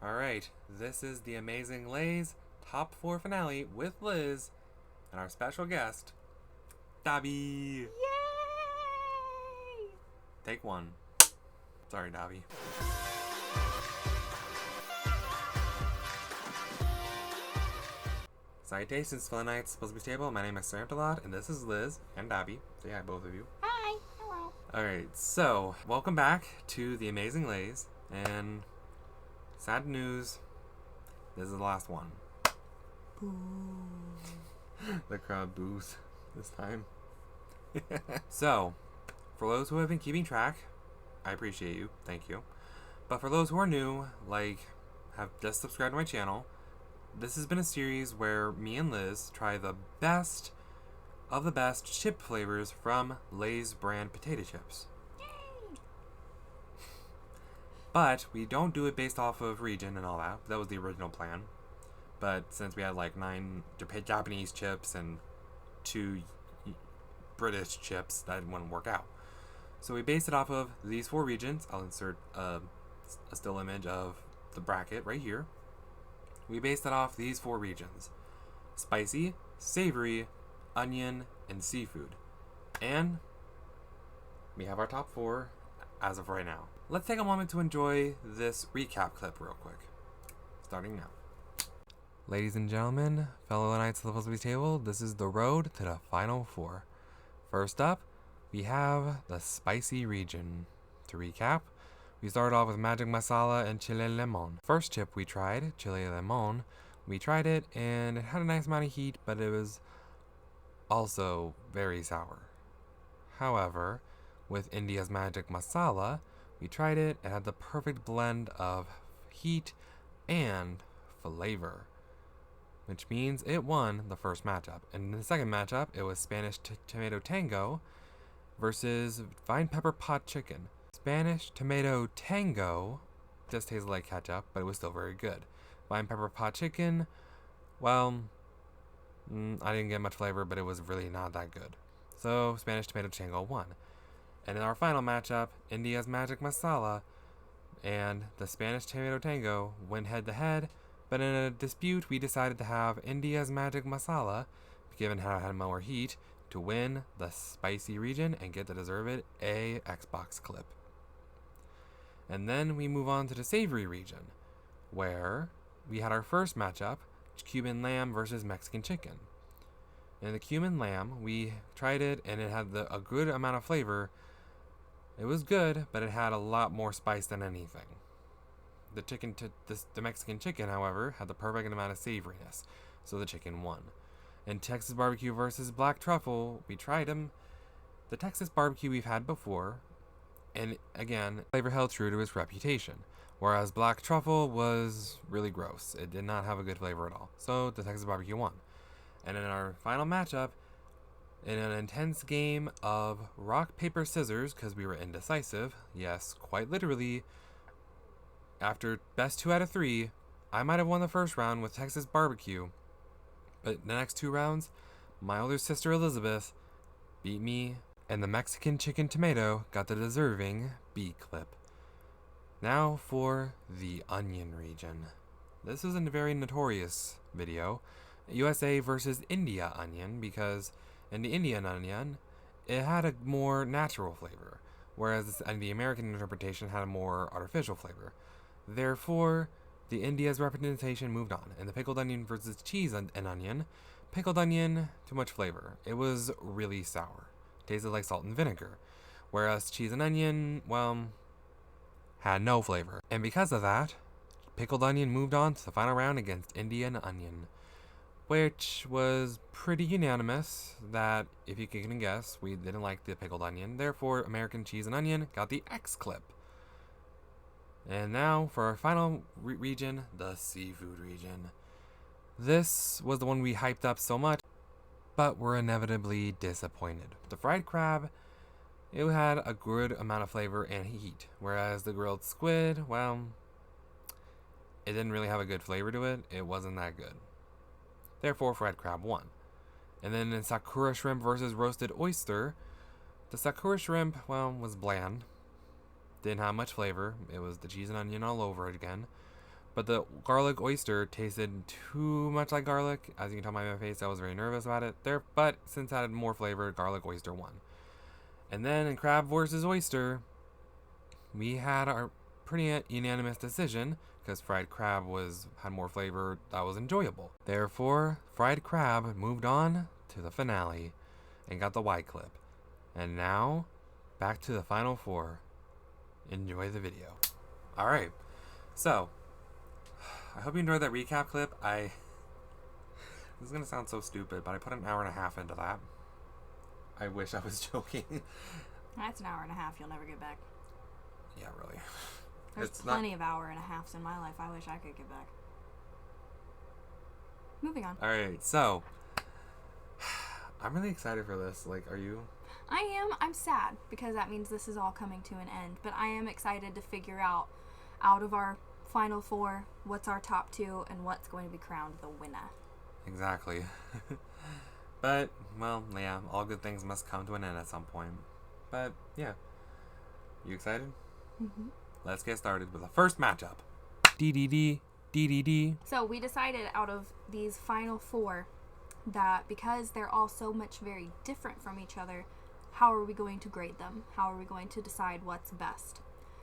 Alright, this is the Amazing Lay's top 4 finale with Liz and our special guest, Dobby. Yay! Take 1. Sorry, Dobby. Salutations, fellow knights, supposed to be stable. My name is Sir Lot, and this is Liz and Dobby. Say hi, both of you. Hi. Hello. Alright, so, welcome back to the Amazing Lays, and sad news, this is the last one. Boo. The crowd boos this time. So, for those who have been keeping track, I appreciate you, thank you. But for those who are new, have just subscribed to my channel, this has been a series where me and Liz try the best of the best chip flavors from Lay's brand potato chips. Yay! But we don't do it based off of region and all that. That was the original plan. But since we had 9 Japanese chips and 2 British chips, that wouldn't work out. So we based it off of these 4 regions. I'll insert a still image of the bracket right here. We based it off these 4 regions: spicy, savory, onion, and seafood. And we have our top 4 as of right now. Let's take a moment to enjoy this recap clip real quick. Starting now. Ladies and gentlemen, fellow knights of the Puzzle table, this is the road to the final 4. First up, we have the spicy region. To recap, we started off with magic masala and chile limon. First chip we tried, chile limon, we tried it and it had a nice amount of heat, but it was also very sour. However, with India's magic masala, we tried it, it had the perfect blend of heat and flavor, which means it won the first matchup. And in the second matchup, it was Spanish tomato tango versus vine pepper pot chicken. Spanish tomato tango just tasted like ketchup, but it was still very good. Vine pepper pot chicken, well, I didn't get much flavor, but it was really not that good. So Spanish tomato tango won. And in our final matchup, India's magic masala and the Spanish tomato tango went head to head, but in a dispute we decided to have India's magic masala, given how it had more heat, to win the spicy region and get the deserved Xbox clip. And then we move on to the savory region, where we had our first matchup, Cuban lamb versus Mexican chicken. In the Cuban lamb, we tried it and it had a good amount of flavor. It was good, but it had a lot more spice than anything. The Mexican chicken, however, had the perfect amount of savoriness, so the chicken won. In Texas barbecue versus black truffle, we tried them. The Texas barbecue we've had before, and again, flavor held true to its reputation, whereas black truffle was really gross. It did not have a good flavor at all, so the Texas barbecue won. And in our final matchup, in an intense game of rock, paper, scissors, because we were indecisive, yes, quite literally, after best 2 out of 3, I might have won the first round with Texas barbecue, but the next 2 rounds, my older sister Elizabeth beat me, and the Mexican chicken tomato got the deserving B clip. Now for the onion region. This is a very notorious video, USA versus India onion, because in the Indian onion, it had a more natural flavor, whereas the American interpretation had a more artificial flavor. Therefore, the India's representation moved on, and the pickled onion versus cheese and onion. Pickled onion, too much flavor. It was really sour. Tasted like salt and vinegar. Whereas cheese and onion, well, had no flavor. And because of that, pickled onion moved on to the final round against Indian onion, which was pretty unanimous that, if you can guess, we didn't like the pickled onion. Therefore, American cheese and onion got the X clip. And now for our final region, the seafood region. This was the one we hyped up so much, but were inevitably disappointed. The fried crab, it had a good amount of flavor and heat, whereas the grilled squid, well, it didn't really have a good flavor to it. It wasn't that good. Therefore, fried crab won. And then in sakura shrimp versus roasted oyster, the sakura shrimp, well, was bland. Didn't have much flavor. It was the cheese and onion all over it again. But the garlic oyster tasted too much like garlic. As you can tell by my face, I was very nervous about it there. But since it had more flavor, garlic oyster won. And then in crab versus oyster, we had our pretty unanimous decision because fried crab had more flavor that was enjoyable. Therefore, fried crab moved on to the finale and got the Y clip. And now, back to the final four. Enjoy the video. Alright, so I hope you enjoyed that recap clip. This is gonna sound so stupid, but I put an hour and a half into that. I wish I was joking. That's an hour and a half you'll never get back. Yeah, really. There's It's plenty of hour and a halves in my life I wish I could get back. Moving on. Alright, so I'm really excited for this. Like, are you? I am. I'm sad because that means this is all coming to an end. But I am excited to figure out of our final four, what's our top two and what's going to be crowned the winner. Exactly. But, well, yeah, all good things must come to an end at some point. But, yeah. You excited? Mm-hmm. Let's get started with the first matchup. DDD. So we decided out of these final four that because they're all so much very different from each other, how are we going to grade them? How are we going to decide what's best?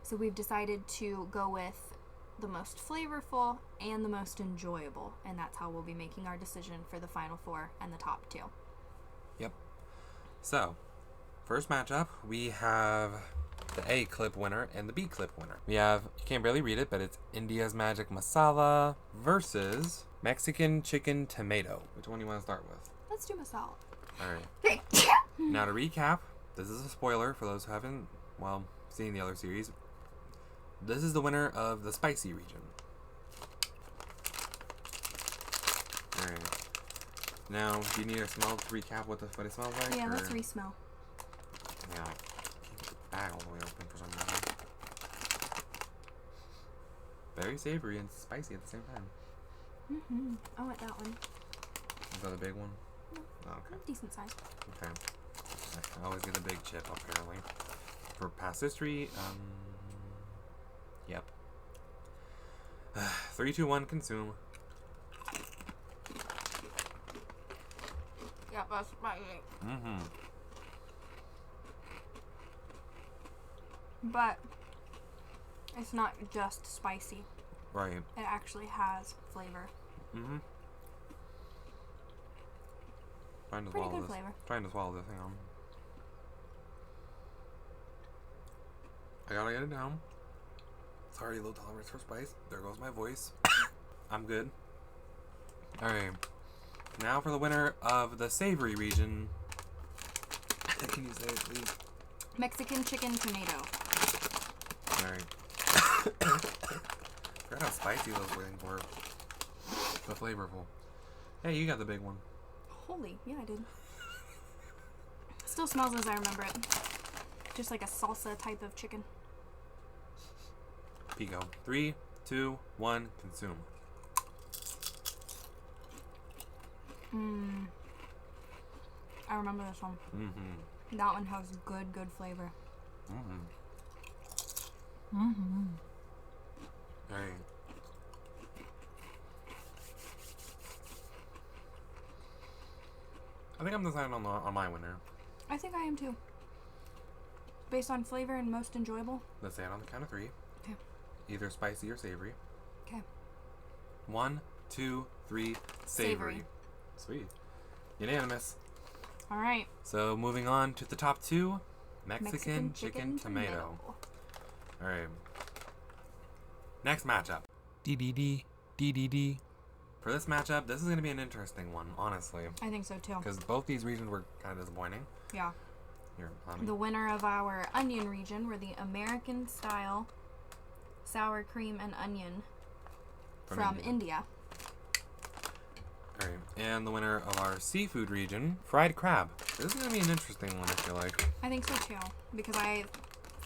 So we've decided to go with the most flavorful and the most enjoyable, and that's how we'll be making our decision for the final four and the top two. Yep. So, first matchup, we have the A clip winner and the B clip winner. We have, you can't barely read it, but it's India's Magic Masala versus Mexican Chicken Tomato. Which one do you want to start with? Let's do masala. Alright. Okay. Now to recap, this is a spoiler for those who haven't, well, seen the other series. This is the winner of the spicy region. Alright. Now, do you need a smell to recap what it smells like? Yeah, or? let's re-smell. Yeah, keep the bag all the way open for some reason. Very savory and spicy at the same time. Mm-hmm. I want that one. Is that a big one? No. Oh, okay. Decent size. Okay. I always get a big chip, apparently. For past history, yep. 3, 2, 1, consume. Yeah, that's spicy. Mm-hmm. But it's not just spicy. Right. It actually has flavor. Mm-hmm. Trying to Pretty swallow good this. flavor. Trying to swallow this. Hang on. I gotta get it down. Sorry, low tolerance for spice. There goes my voice. I'm good. Alright. Now for the winner of the savory region. Can you say it, please? Mexican chicken tomato. Alright. Forgot how spicy those wings were. So flavorful. Hey, you got the big one. Holy, yeah, I did. Still smells as I remember it. Just like a salsa type of chicken. Pico. 3, 2, 1, consume. I remember this one. Mm-hmm. That one has good flavor. Mm-hmm. Mm-hmm. Alright. I think I'm deciding on my winner. I think I am too. Based on flavor and most enjoyable. Let's say it on the count of 3. Okay. Either spicy or savory. Okay. 1, 2, 3. Savory. Sweet. Unanimous. All right. So moving on to the top 2. Mexican chicken tomato. Alright. Next matchup. DDD. For this matchup, this is going to be an interesting one, honestly. I think so too. Because both these regions were kind of disappointing. Yeah. Here, honey. The winner of our onion region were the American style sour cream and onion from India. Alright, and the winner of our seafood region, fried crab. This is going to be an interesting one, I feel like. I think so too. Because I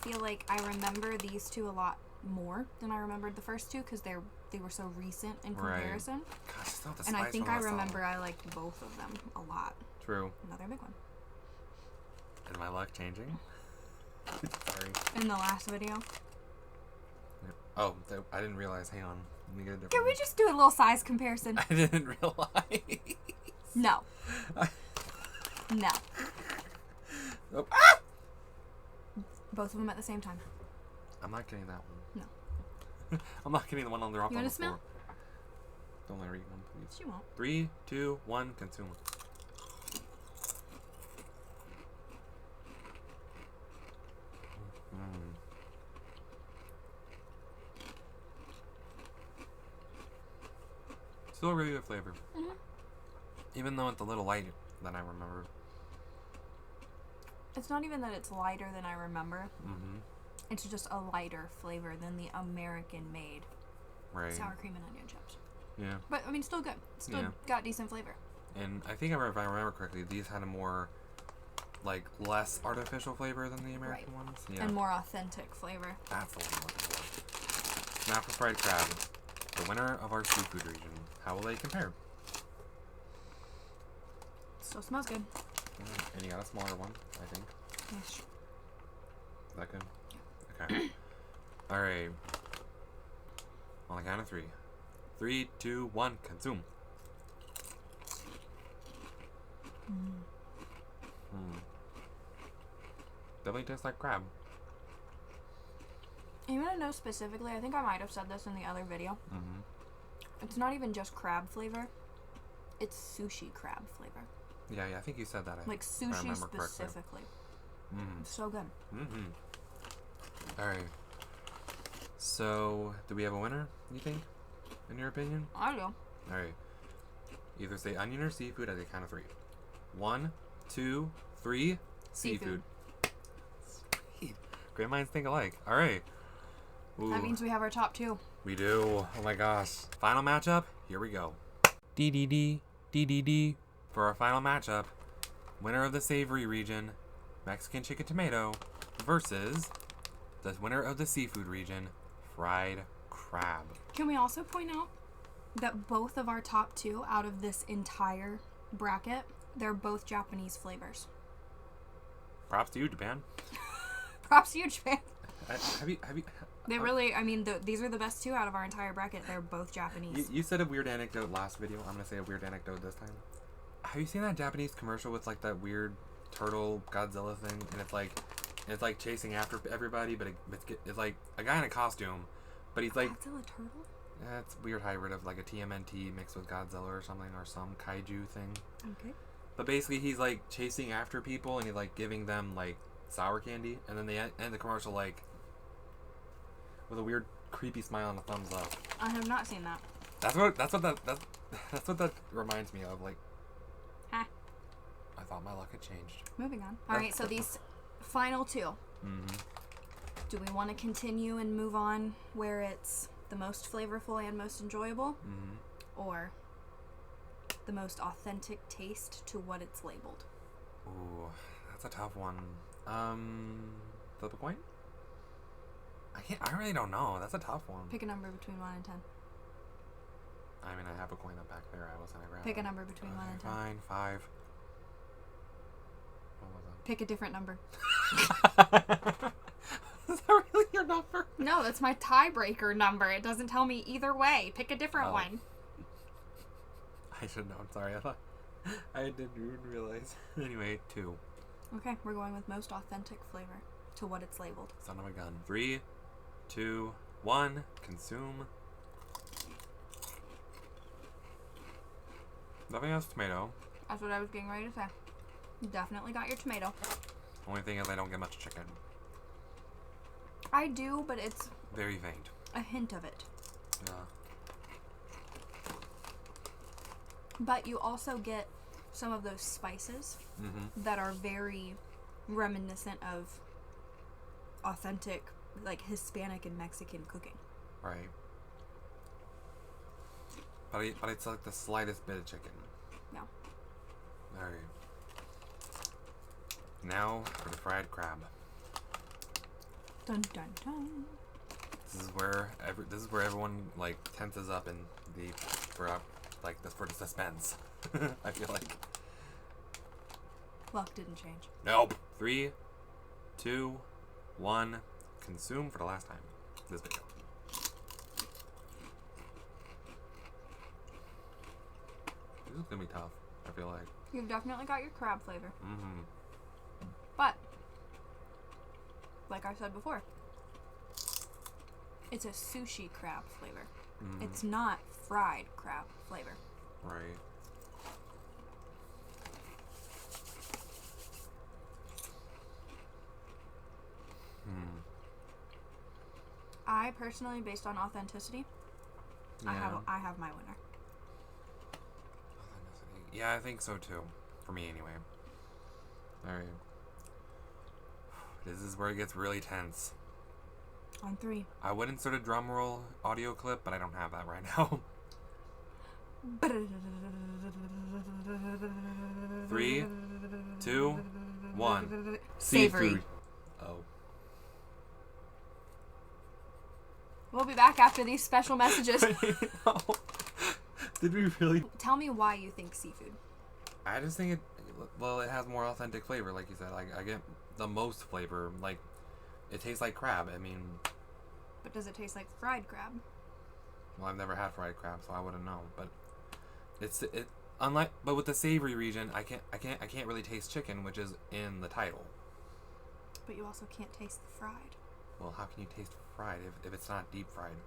feel like I remember these two a lot more than I remembered the first two because they were so recent in comparison. Gosh, it's not the And I spice think one I that's all- remember I liked both of them a lot. True. Another big one. Is my luck changing? Sorry. In the last video. Oh, I didn't realize. Hang on. Let me get a different Can we one. just do a little size comparison? I didn't realize. No. No. Oh. Both of them at the same time. I'm not getting that one. No. I'm not getting the one on the rock. You on want the to smell? floor. Don't let her eat one, please. She won't. 3, 2, 1, consume. Mm. Still a really good flavor. Mm-hmm. Even though it's a little lighter than I remember. It's not even that it's lighter than I remember. Mm-hmm. It's just a lighter flavor than the American-made Right. sour cream and onion chips. Yeah. But, I mean, still good. Still Yeah. got decent flavor. And I think if I remember correctly, these had a more, like, less artificial flavor than the American ones. Yeah. And more authentic flavor. That's the one I'm looking for. Snapper fried crab, the winner of our seafood region. How will they compare? Still smells good. And you got a smaller one, I think. Yes. Is that good? Okay. All right. On the count of 3. 3, 2, 1, consume. Definitely tastes like crab. You want to know specifically? I think I might have said this in the other video. Mm-hmm. It's not even just crab flavor. It's sushi crab flavor. Yeah, I think you said that. Like I sushi remember correctly. specifically. Mm. It's so good. Mm-hmm. All right. So, do we have a winner, you think, in your opinion? I do. All right. Either say onion or seafood at the count of 3. 1, 2, 3. Seafood. Sweet. Great minds think alike. All right. Ooh, That means we have our top 2. we do. Oh my gosh. Final matchup. Here we go. DDD. For our final matchup, winner of the savory region, Mexican chicken tomato, versus the winner of the seafood region, fried crab. Can we also point out that both of our top 2 out of this entire bracket, they're both Japanese flavors. Props to you, Japan. Props to you, Japan. Have you? They really, I mean, these are the best 2 out of our entire bracket. They're both Japanese. You said a weird anecdote last video. I'm gonna say a weird anecdote this time. Have you seen that Japanese commercial with like that weird turtle Godzilla thing, and it's like chasing after everybody, but it's like a guy in a costume, but he's like Godzilla turtle? yeah, it's a weird hybrid of like a TMNT mixed with Godzilla or something, or some kaiju thing. Okay. But basically, he's like chasing after people, and he's like giving them like sour candy, and then they end the commercial like with a weird creepy smile and a thumbs up. I have not seen that. That's what that reminds me of. Like, Huh. I thought my luck had changed. Moving on. All right, so these final 2. Mm-hmm. Do we want to continue and move on where it's the most flavorful and most enjoyable? Mm-hmm. Or the most authentic taste to what it's labeled? Ooh, that's a tough one. Flip a coin? I really don't know. That's a tough one. Pick a number between 1 and 10. I mean, I have a coin up back there. I was gonna grab. Pick a it. number between 1 and 10. Fine, 5. What was Pick a different number. that? Is that really your number? No, that's my tiebreaker number. It doesn't tell me either way. Pick a different Oh. one. I should know. I'm sorry. I didn't even realize. Anyway, 2. Okay, we're going with most authentic flavor to what it's labeled. Son of a gun. 3, 2, 1. Consume. Nothing else tomato. That's what I was getting ready to say. You definitely got your tomato. Only thing is I don't get much chicken. I do, but it's Very faint. a hint of it. Yeah. But you also get some of those spices Mm-hmm. that are very reminiscent of authentic, like Hispanic and Mexican cooking. Right. But it's like the slightest bit of chicken. Yeah. Alright. Now for the fried crab. Dun dun dun. This is where everyone like tenses up and for the suspense. I feel like. Luck didn't change. Nope. 3, 2, 1. Consume for the last time. This video. It's gonna be tough, I feel like. You've definitely got your crab flavor. Mm-hmm. But, like I said before, it's a sushi crab flavor. Mm-hmm. It's not fried crab flavor. Right. Hmm. I personally, based on authenticity, Yeah. I have my winner. Yeah, I think so too. For me, anyway. Alright. This is where it gets really tense. On 3. I would insert a drum roll audio clip, but I don't have that right now. 3, 2, 1. Savory. Seafood. Oh. We'll be back after these special messages. No. Did we really? Tell me why you think seafood. I just think it has more authentic flavor, like you said. Like, I get the most flavor. Like, it tastes like crab. I mean, But does it taste like fried crab? well, I've never had fried crab, so I wouldn't know. But but with the savory region, I can't really taste chicken, which is in the title. But you also can't taste the fried. Well, how can you taste fried if it's not deep fried?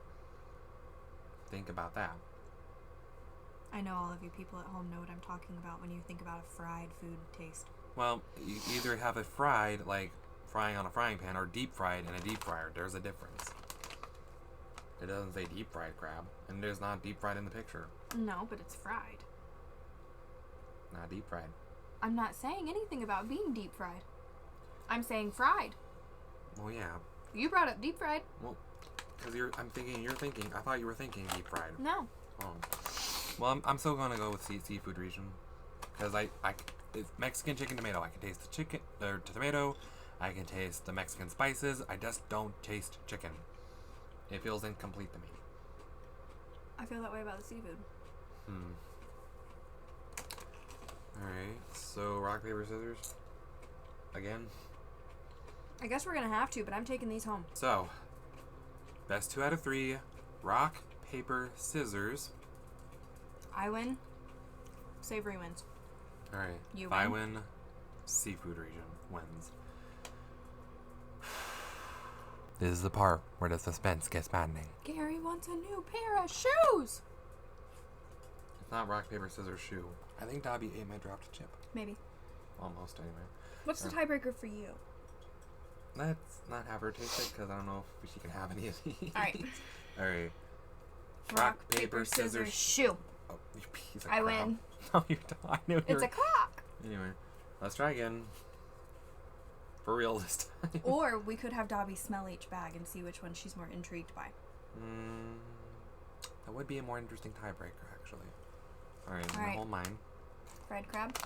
Think about that. I know all of you people at home know what I'm talking about when you think about a fried food taste. Well, you either have it fried, like frying on a frying pan, or deep fried in a deep fryer. There's a difference. It doesn't say deep fried crab, and there's not deep fried in the picture. No, but it's fried. Not deep fried. I'm not saying anything about being deep fried. I'm saying fried. Well, yeah. You brought up deep fried. Well, because you're thinking. I thought you were thinking deep fried. No. Oh. Well, I'm still gonna go with seafood region, because it's Mexican chicken tomato. I can taste the chicken or tomato. I can taste the Mexican spices. I just don't taste chicken. It feels incomplete to me. I feel that way about the seafood. Alright, so rock, paper, scissors. Again. I guess we're gonna have to, but I'm taking these home. So, best 2 out of 3. Rock, paper, scissors. I win. Savory wins. Alright. You if I win. win, seafood region wins. This is the part where the suspense gets maddening. Gary wants a new pair of shoes! It's not rock, paper, scissors, shoe. I think Dobby ate my dropped chip. Maybe. Almost, anyway. What's the tiebreaker for you? Let's not have her taste it, because I don't know if she can have any of these. Alright. Alright. Rock, paper, scissors, shoe. Oh, you piece of I crap. win. No, you don't. I knew you It's were... a clock! Anyway, let's try again. For real this time. Or we could have Dobby smell each bag and see which one she's more intrigued by. That would be a more interesting tiebreaker, actually. Alright, I'm gonna hold mine. Fried crab.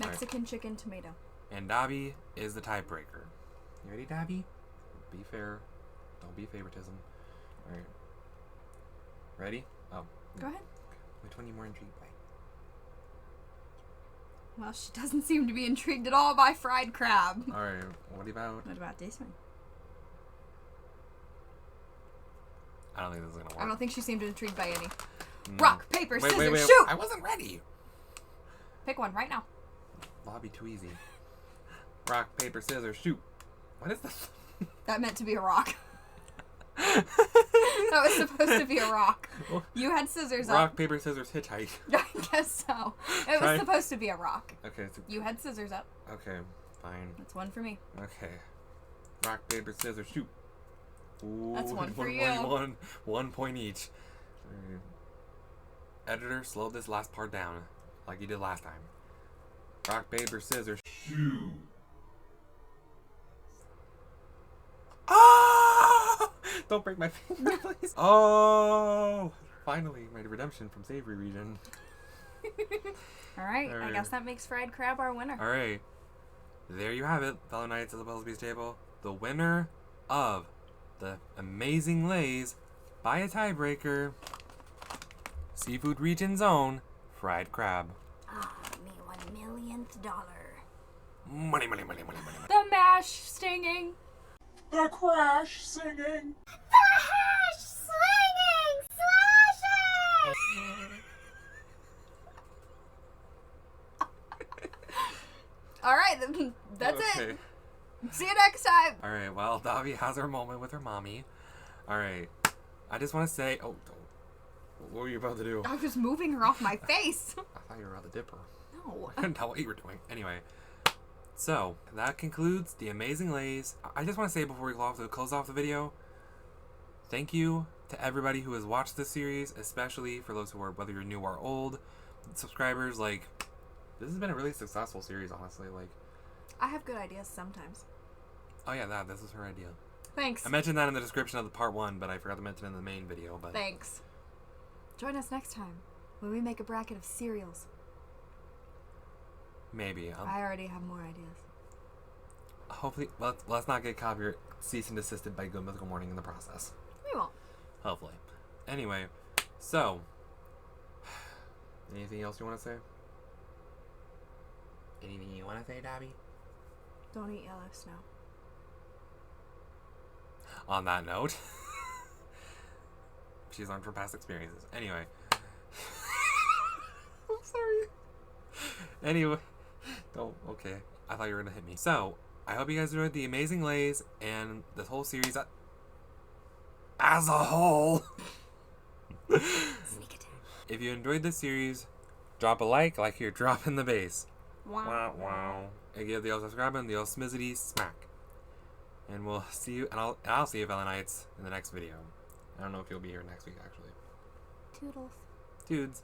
Mexican chicken tomato. And Dobby is the tiebreaker. You ready, Dobby? Be fair. Don't be favoritism. Alright. Ready? Oh. Go ahead. Which one are you more intrigued by? Well, she doesn't seem to be intrigued at all by fried crab. Alright, what about... What about this one? I don't think this is gonna work. I don't think she seemed intrigued by any. No. Rock, paper, scissors, wait. shoot! I wasn't ready! Pick one right now. That'll be too easy. Rock, paper, scissors, shoot. What is this? That meant to be a rock. That was supposed to be a rock. You had scissors Rock, up. paper, scissors, hitchhike. I guess so. It was supposed to be a rock. Okay. So, You had scissors up. okay, fine. That's one for me. Okay. Rock, paper, scissors, shoot. Ooh, That's one for you. 1 point each. Alright. Editor, slow this last part down, like you did last time. Rock, paper, scissors, shoot. Ah! Don't break my finger, please. Oh! Finally, my redemption from Savory region. Alright, I guess that makes fried crab our winner. Alright. There you have it, fellow knights of the Puzzle Beast table. The winner of the Amazing Lays by a tiebreaker. Seafood region's own fried crab. Ah, me $1,000,000. Money, money, money, money, money, money. The mash stinging. The crash singing. The hash slinging slashing. Okay. See you next time. All right. Well, Davi has her moment with her mommy. All right. I just want to say, oh, what were you about to do? I was moving her off my face. I thought you were about to dip her. No. I couldn't tell what you were doing. Anyway, so that concludes the Amazing Lays. I just want to say before we close off the video, thank you to everybody who has watched this series, especially for those who are, whether you're new or old, subscribers. Like, this has been a really successful series, honestly. Like, I have good ideas sometimes. oh yeah, this was her idea. Thanks. I mentioned that in the description of the part 1, but I forgot to mention it in the main video. But Thanks. Join us next time when we make a bracket of cereals. maybe. I already have more ideas. Hopefully, let's not get copyright cease and desisted by Good Mythical Morning in the process. We won't. Hopefully. Anyway, so anything else you want to say? Anything you want to say, Dobby? Don't eat yellow snow. On that note, she's learned from past experiences. Anyway. I'm sorry. Anyway. Oh, okay. I thought you were going to hit me. So, I hope you guys enjoyed the Amazing Lays and this whole series as a whole. Sneak attack. If you enjoyed this series, drop a like you're dropping the bass. Wow. Wow. And give the old subscribe and the old smizzity smack. And we'll see you, and I'll see you Valentites in the next video. I don't know if you'll be here next week, actually. Toodles. Dudes.